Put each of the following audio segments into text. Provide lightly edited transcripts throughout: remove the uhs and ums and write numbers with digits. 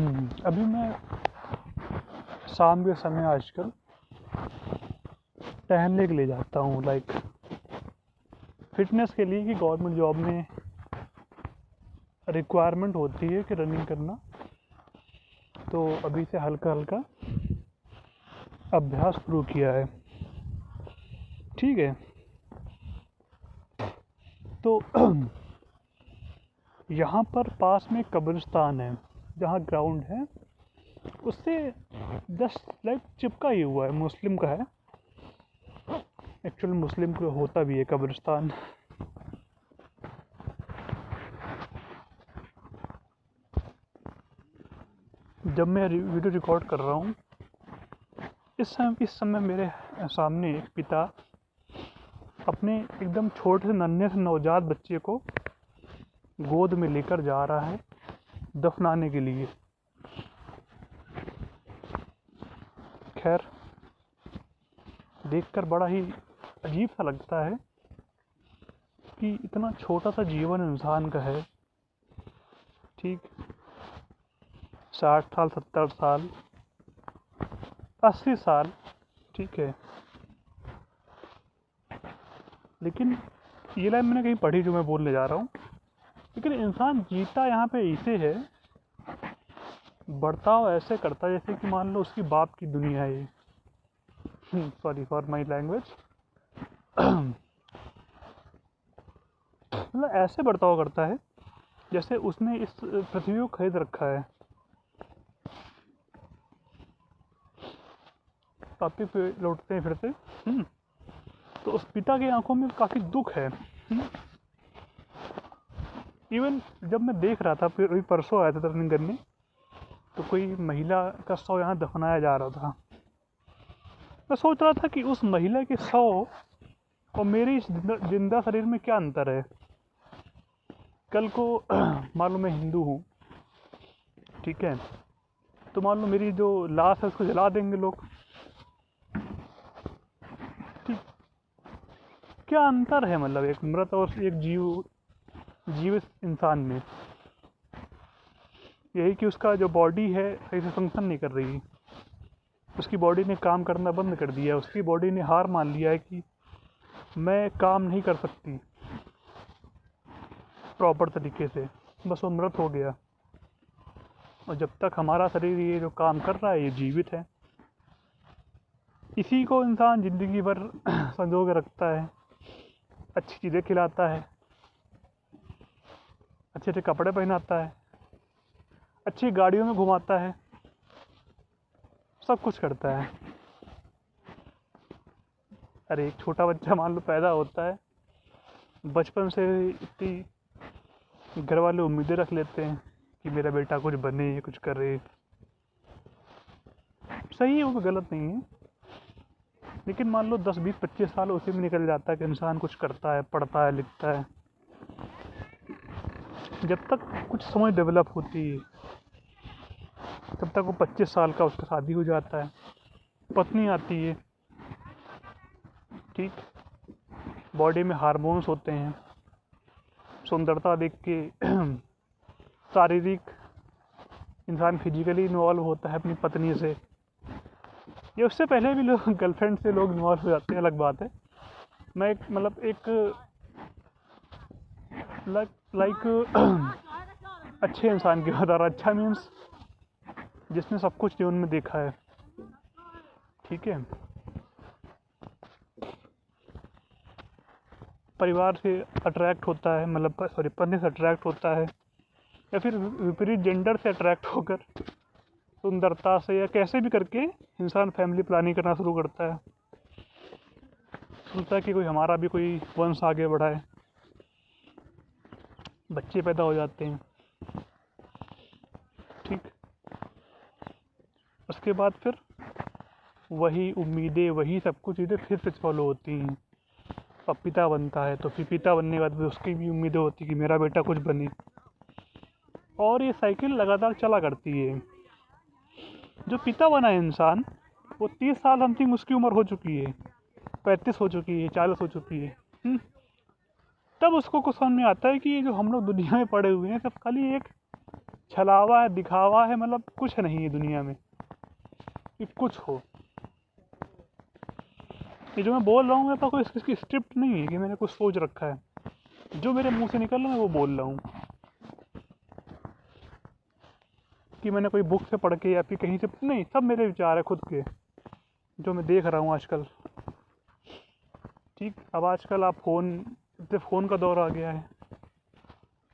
अभी मैं शाम के समय आजकल टहलने के लिए जाता हूँ, लाइक फिटनेस के लिए, कि गवर्नमेंट जॉब में रिक्वायरमेंट होती है कि रनिंग करना। तो अभी से हल्का हल्का अभ्यास शुरू किया है। ठीक है, तो यहाँ पर पास में कब्रिस्तान है जहाँ ग्राउंड है, उससे जस्ट लाइक चिपका ही हुआ है, मुस्लिम का है। एक्चुअल मुस्लिम को होता भी है कब्रिस्तान। जब मैं वीडियो रिकॉर्ड कर रहा हूँ, इस समय मेरे सामने एक पिता अपने एकदम छोटे से नन्हे से नवजात बच्चे को गोद में लेकर जा रहा है दफनाने के लिए। खैर, देखकर बड़ा ही अजीब सा लगता है कि इतना छोटा सा जीवन इंसान का है। ठीक, 60 साल, 70 साल, 80 साल, ठीक है। लेकिन ये लाइन मैंने कहीं पढ़ी जो मैं बोलने जा रहा हूँ। लेकिन इंसान जीता यहाँ पे ऐसे है, बर्ताव ऐसे करता है जैसे कि मान लो उसकी बाप की दुनिया है ये। Sorry for my language. मतलब ऐसे बर्ताव करता है जैसे उसने इस पृथ्वी को खरीद रखा है। टॉपिक पे लौटते हैं फिर से। तो उस पिता की आंखों में काफ़ी दुख है। इवन जब मैं देख रहा था, फिर परसों आया था रनिंग करने, तो कोई महिला का शव यहाँ दफनाया जा रहा था। मैं सोच रहा था कि उस महिला के शव और मेरी इस जिंदा शरीर में क्या अंतर है। कल को मान लो मैं हिंदू हूँ, ठीक है, तो मान लो मेरी जो लाश है उसको जला देंगे लोग। ठीक, क्या अंतर है मतलब एक मृत और एक जीवित इंसान में? यही कि उसका जो बॉडी है सही से फंक्शन नहीं कर रही, उसकी बॉडी ने काम करना बंद कर दिया, उसकी बॉडी ने हार मान लिया है कि मैं काम नहीं कर सकती प्रॉपर तरीके से, बस वो मृत हो गया। और जब तक हमारा शरीर ये जो काम कर रहा है ये जीवित है। इसी को इंसान ज़िंदगी भर संजो के रखता है, अच्छी चीज़ें खिलाता है, अच्छे अच्छे कपड़े पहनाता है, अच्छी गाड़ियों में घुमाता है, सब कुछ करता है। अरे एक छोटा बच्चा मान लो पैदा होता है, बचपन से इतनी घर वाले उम्मीदें रख लेते हैं कि मेरा बेटा कुछ बने, कुछ करे। सही है, वो गलत नहीं है। लेकिन मान लो 10, 20, 25 साल उसी में निकल जाता है कि इंसान कुछ करता है, पढ़ता है, लिखता है। जब तक कुछ समझ डेवलप होती है तब तक वो 25 साल का उसका शादी हो जाता है, पत्नी आती है, ठीक, बॉडी में हार्मोन्स होते हैं, सुंदरता देख के शारीरिक इंसान फिजिकली इन्वॉल्व होता है अपनी पत्नी से। ये उससे पहले भी लोग गर्लफ्रेंड से लोग इन्वॉल्व हो जाते हैं, अलग बात है। मैं एक मतलब एक लाइक अच्छे इंसान की बता रहा। अच्छा मीन्स जिसने सब कुछ जीवन में देखा है, ठीक है, परिवार से अट्रैक्ट होता है, मतलब सॉरी पत्नी से अट्रैक्ट होता है, या फिर विपरीत जेंडर से अट्रैक्ट होकर सुंदरता से या कैसे भी करके इंसान फैमिली प्लानिंग करना शुरू करता है। सोचता है कि कोई हमारा भी कोई वंश आगे बढ़ाए, बच्चे पैदा हो जाते हैं, ठीक। उसके बाद फिर वही उम्मीदें, वही सब कुछ चीज़ें फिर से फॉलो होती हैं। अब पिता बनता है तो फिर पिता बनने के बाद भी उसकी भी उम्मीदें होती कि मेरा बेटा कुछ बने, और ये साइकिल लगातार चला करती है। जो पिता बना है इंसान, वो 30 साल समथिंग उसकी उम्र हो चुकी है, 35 हो चुकी है, 40 हो चुकी है। तब उसको कुछ समझ में आता है कि ये जो हम लोग दुनिया में पड़े हुए हैं सब खाली एक छलावा है, दिखावा है, मतलब कुछ नहीं है दुनिया में कि कुछ हो। ये जो मैं बोल रहा हूँ मेरे पास कोई इसकी स्क्रिप्ट नहीं है कि मैंने कुछ सोच रखा है। जो मेरे मुंह से निकल रहा है मैं वो बोल रहा हूँ, कि मैंने कोई बुक से पढ़ के या फिर कहीं से नहीं। सब मेरे विचार है खुद के, जो मैं देख रहा हूँ आजकल। ठीक, अब आजकल आप फ़ोन का दौर आ गया है,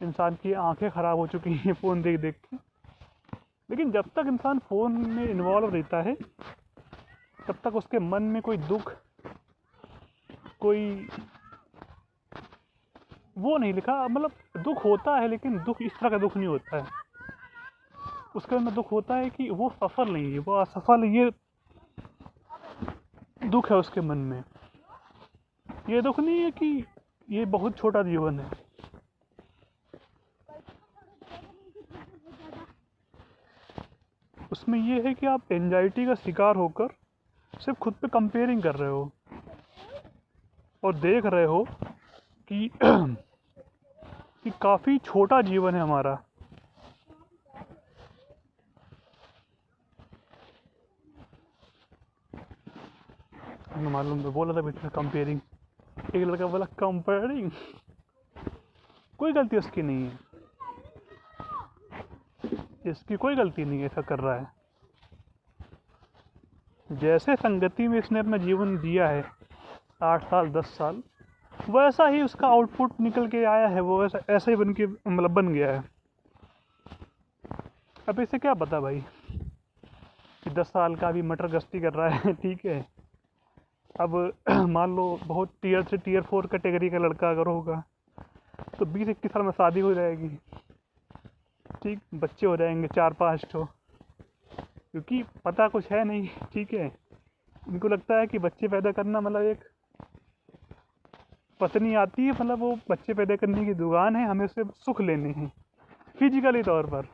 इंसान की आंखें ख़राब हो चुकी हैं फ़ोन देख देख के। लेकिन जब तक इंसान फ़ोन में इन्वॉल्व रहता है तब तक उसके मन में कोई दुख, कोई वो नहीं लिखा, मतलब दुख होता है लेकिन दुख इस तरह का दुख नहीं होता है। उसके अंदर दुख होता है कि वो सफल नहीं है, वो असफल, ये दुख है उसके मन में। ये दुख नहीं है कि ये बहुत छोटा जीवन है। उसमें ये है कि आप एंजाइटी का शिकार होकर सिर्फ खुद पे कंपेयरिंग कर रहे हो और देख रहे हो कि कि काफ़ी छोटा जीवन है हमारा। मालूम तो बोला था बीच में कंपेयरिंग, एक लड़का बोला कंपेयरिंग, कोई गलती उसकी नहीं है, इसकी कोई गलती नहीं है ऐसा कर रहा है। जैसे संगति में इसने अपना जीवन दिया है 8 साल 10 साल, वैसा ही उसका आउटपुट निकल के आया है, वो वैसा ऐसा ही बन के मतलब बन गया है। अब इसे क्या पता भाई कि 10 साल का भी मटर गश्ती कर रहा है ठीक है। अब मान लो बहुत टियर 3 टियर 4 कैटेगरी का लड़का अगर होगा तो 20-21 साल में शादी हो जाएगी। ठीक, बच्चे हो जाएंगे 4-5 तो, क्योंकि पता कुछ है नहीं। ठीक है, इनको लगता है कि बच्चे पैदा करना मतलब एक पत्नी आती है, मतलब वो बच्चे पैदा करने की दुकान है, हमें उससे सुख लेने हैं फिजिकली तौर पर।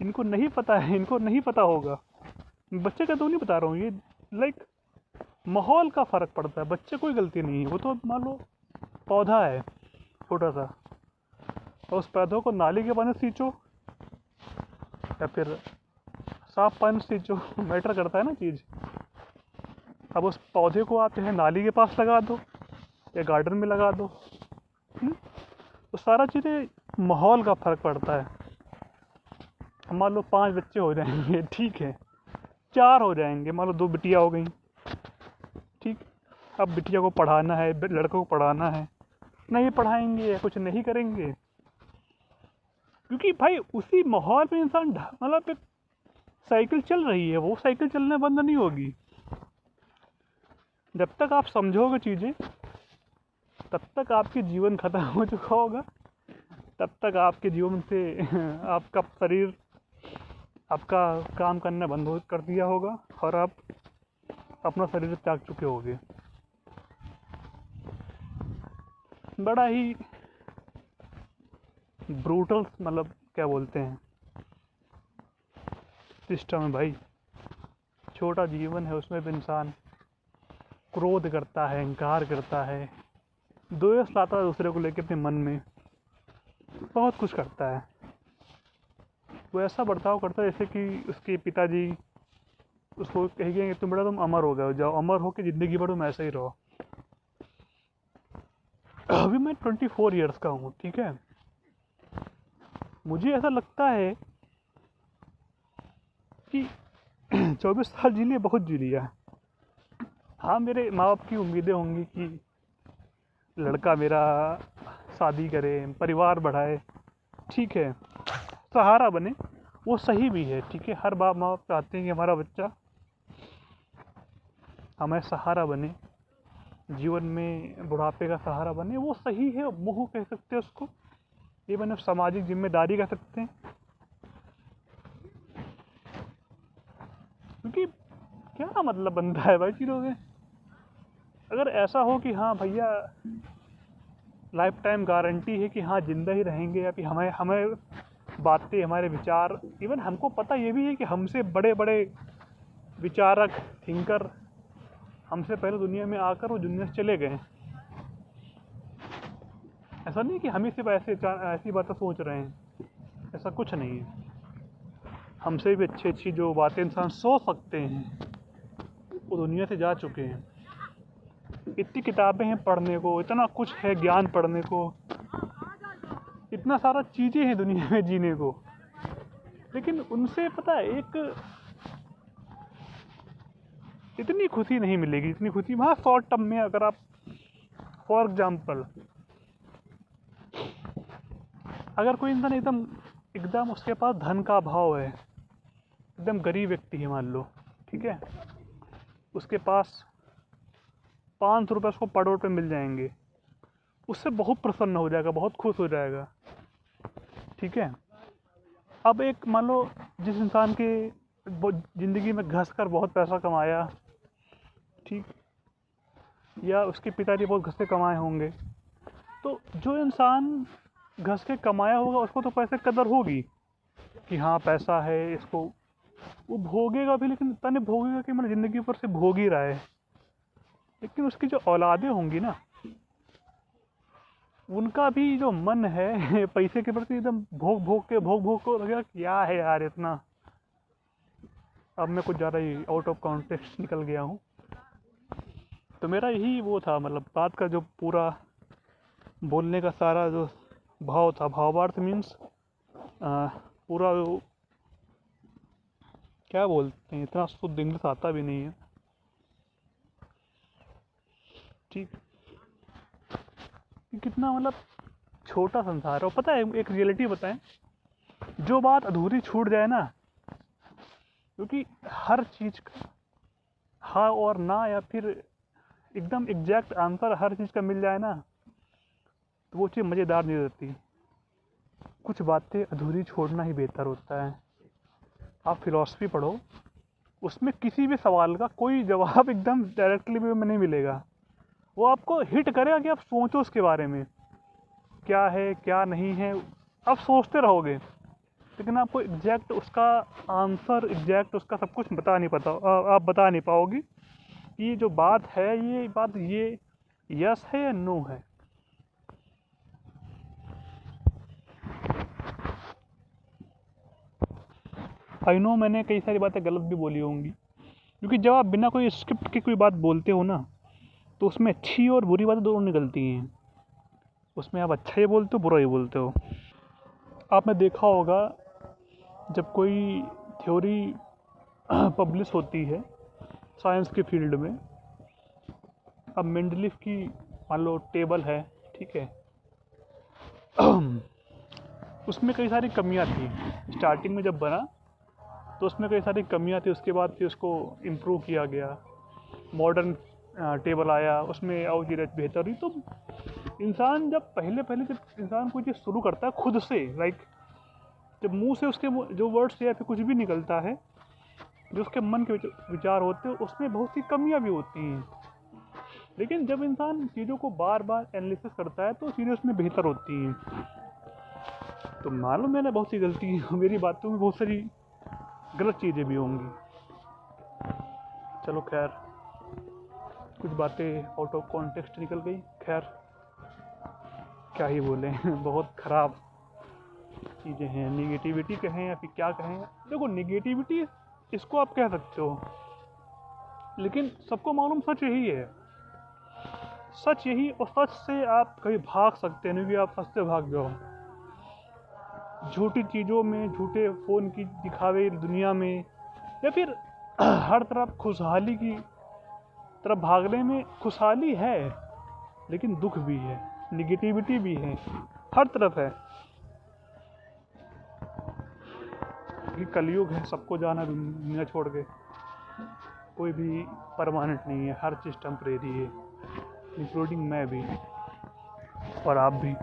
इनको नहीं पता है, इनको नहीं पता होगा। बच्चे का तो नहीं बता रहा हूँ, ये लाइक माहौल का फ़र्क पड़ता है। बच्चे कोई गलती नहीं है, वो तो मान लो पौधा है छोटा सा, और उस पौधों को नाली के पानी से सींचो या फिर साफ पानी से सींचो मैटर करता है ना चीज़। अब उस पौधे को आप चाहे नाली के पास लगा दो या गार्डन में लगा दो, तो सारा चीज़ें माहौल का फ़र्क पड़ता है। मान लो 5 बच्चे हो जाएंगे, ठीक है, 4 हो जाएंगे, मान लो 2 बिटिया हो गई। ठीक, अब बिटिया को पढ़ाना है, लड़कों को पढ़ाना है, नहीं पढ़ाएंगे या कुछ नहीं करेंगे, क्योंकि भाई उसी माहौल में इंसान मतलब एक साइकिल चल रही है, वो साइकिल चलने बंद नहीं होगी। जब तक आप समझोगे चीज़ें तब तक आपके जीवन खत्म हो चुका होगा, तब तक आपके जीवन से आपका शरीर आपका काम करना बंद कर दिया होगा और आप अपना शरीर त्याग चुके होगे। बड़ा ही ब्रूटल मतलब क्या बोलते हैं सिस्टम है भाई। छोटा जीवन है, उसमें भी इंसान क्रोध करता है, अहंकार करता है, द्वेष लाता है दूसरे को लेकर अपने मन में, बहुत कुछ करता है। वो ऐसा बर्ताव करता है जैसे कि उसके पिताजी उसको कहेंगे तुम बेटा तुम अमर हो गए हो, जाओ अमर हो के ज़िंदगी भर तुम ऐसे ही रहो। अभी मैं 24 ईयर्स का हूँ, ठीक है, मुझे ऐसा लगता है कि 24 साल जी लिए, बहुत जी लिया। हाँ, मेरे माँ बाप की उम्मीदें होंगी कि लड़का मेरा शादी करे, परिवार बढ़ाए, ठीक है, सहारा बने, वो सही भी है। ठीक है, हर बाप माँ बाप चाहते हैं कि हमारा बच्चा हमें सहारा बने, जीवन में बुढ़ापे का सहारा बने, वो सही है। मोह कह सकते हैं उसको, ये मैंने सामाजिक जिम्मेदारी कह सकते हैं, क्योंकि क्या मतलब बनता है भाई चीज़ों में। अगर ऐसा हो कि हाँ भैया लाइफ टाइम गारंटी है कि हाँ जिंदा ही रहेंगे, या फिर हमें हमें बातें, हमारे विचार, इवन हमको पता ये भी है कि हमसे बड़े बड़े विचारक, थिंकर हमसे पहले दुनिया में आकर वो दुनिया से चले गए, ऐसा नहीं कि हम ही सिर्फ ऐसी बातें सोच रहे हैं, ऐसा कुछ नहीं है। हमसे भी अच्छी अच्छी जो बातें इंसान सोच सकते हैं वो दुनिया से जा चुके हैं। इतनी किताबें हैं पढ़ने को, इतना कुछ है ज्ञान पढ़ने को, इतना सारा चीज़ें हैं दुनिया में जीने को, लेकिन उनसे पता है एक इतनी खुशी नहीं मिलेगी इतनी खुशी वहाँ शॉर्ट टर्म में। अगर आप फॉर एग्जाम्पल अगर कोई इंसान एकदम एकदम उसके पास धन का अभाव है, एकदम गरीब व्यक्ति है मान लो, ठीक है, उसके पास 500 रुपये उसको पड़ोड़ पे मिल जाएंगे, उससे बहुत प्रसन्न हो जाएगा, बहुत खुश हो जाएगा, ठीक है। अब एक मान लो जिस इंसान के ज़िंदगी में घस कर बहुत पैसा कमाया, ठीक, या उसके पिताजी बहुत घस के कमाए होंगे, तो जो इंसान घस के कमाया होगा उसको तो पैसे की कदर होगी कि हाँ पैसा है, इसको वो भोगेगा भी, लेकिन इतना नहीं भोगेगा कि मतलब ज़िंदगी पर से भोग ही रहा है। लेकिन उसकी जो औलादें होंगी ना, उनका भी जो मन है पैसे के प्रति एकदम भोग भोग को लगेगा क्या है यार इतना। अब मैं कुछ ज़्यादा ही आउट ऑफ कॉन्टेक्स्ट निकल गया हूँ, तो मेरा यही वो था, मतलब बात का जो पूरा बोलने का सारा जो भाव था, भावार्थ मीन्स पूरा वो क्या बोलते हैं, इतना शुद्ध इंग्लिश आता भी नहीं है, ठीक, कितना मतलब छोटा संसार है। और पता है एक रियलिटी बताएं, जो बात अधूरी छूट जाए ना, क्योंकि हर चीज़ का हाँ और ना या फिर एकदम एग्जैक्ट आंसर हर चीज़ का मिल जाए ना, तो वो चीज़ मज़ेदार नहीं रहती। कुछ बातें अधूरी छोड़ना ही बेहतर होता है। आप फिलॉसफी पढ़ो, उसमें किसी भी सवाल का कोई जवाब एकदम डायरेक्टली भी में नहीं मिलेगा, वो आपको हिट करेगा कि आप सोचो उसके बारे में क्या है क्या नहीं है, आप सोचते रहोगे, लेकिन आपको एग्जैक्ट उसका आंसर एग्जैक्ट उसका सब कुछ आप बता नहीं पाओगे कि ये जो बात है ये बात ये यस है या नो है। आई नो मैंने कई सारी बातें गलत भी बोली होंगी, क्योंकि जब आप बिना कोई स्क्रिप्ट की कोई बात बोलते हो ना, तो उसमें अच्छी और बुरी बातें दोनों निकलती हैं। उसमें आप अच्छा ही बोलते हो बुरा ही बोलते हो। आपने देखा होगा जब कोई थ्योरी पब्लिश होती है साइंस के फील्ड में, अब मेंडलीफ की मान लो टेबल है, ठीक है, उसमें कई सारी कमियां थी स्टार्टिंग में जब बना, तो उसमें कई सारी कमियां थी, उसके बाद फिर उसको इम्प्रूव किया गया, मॉडर्न टेबल आया, उसमें और चीज़ें बेहतर हुई। तो इंसान जब पहले जब इंसान कोई चीज़ शुरू करता है खुद से, लाइक जब मुंह से उसके जो वर्ड्स या फिर कुछ भी निकलता है, जो उसके मन के विचार होते हैं, उसमें बहुत सी कमियां भी होती हैं, लेकिन जब इंसान चीज़ों को बार बार एनालिसिस करता है तो चीज़ें उसमें बेहतर होती हैं। तो मालूम मैंने बहुत सी गलती मेरी बातों में बहुत सारी गलत चीज़ें भी होंगी। चलो खैर, कुछ बातें आउट ऑफ कॉन्टेक्स्ट निकल गई, खैर क्या ही बोलें बहुत ख़राब चीज़ें हैं, निगेटिविटी कहें या फिर क्या कहें। देखो निगेटिविटी इसको आप कह सकते हो, लेकिन सबको मालूम सच यही है, सच यही, और सच से आप कहीं भाग सकते हैं, नहीं कि आप सच से भाग जाओ। झूठी चीज़ों में, झूठे फ़ोन की दिखावे दुनिया में, या फिर हर तरफ खुशहाली की तरफ भागने में खुशहाली है, लेकिन दुख भी है, निगेटिविटी भी है, हर तरफ है। ये कलयुग है, सबको जाना दुनिया छोड़ के, कोई भी परमानेंट नहीं है, हर चीज़ टेम्परेरी है, इंक्लूडिंग मैं भी और आप भी।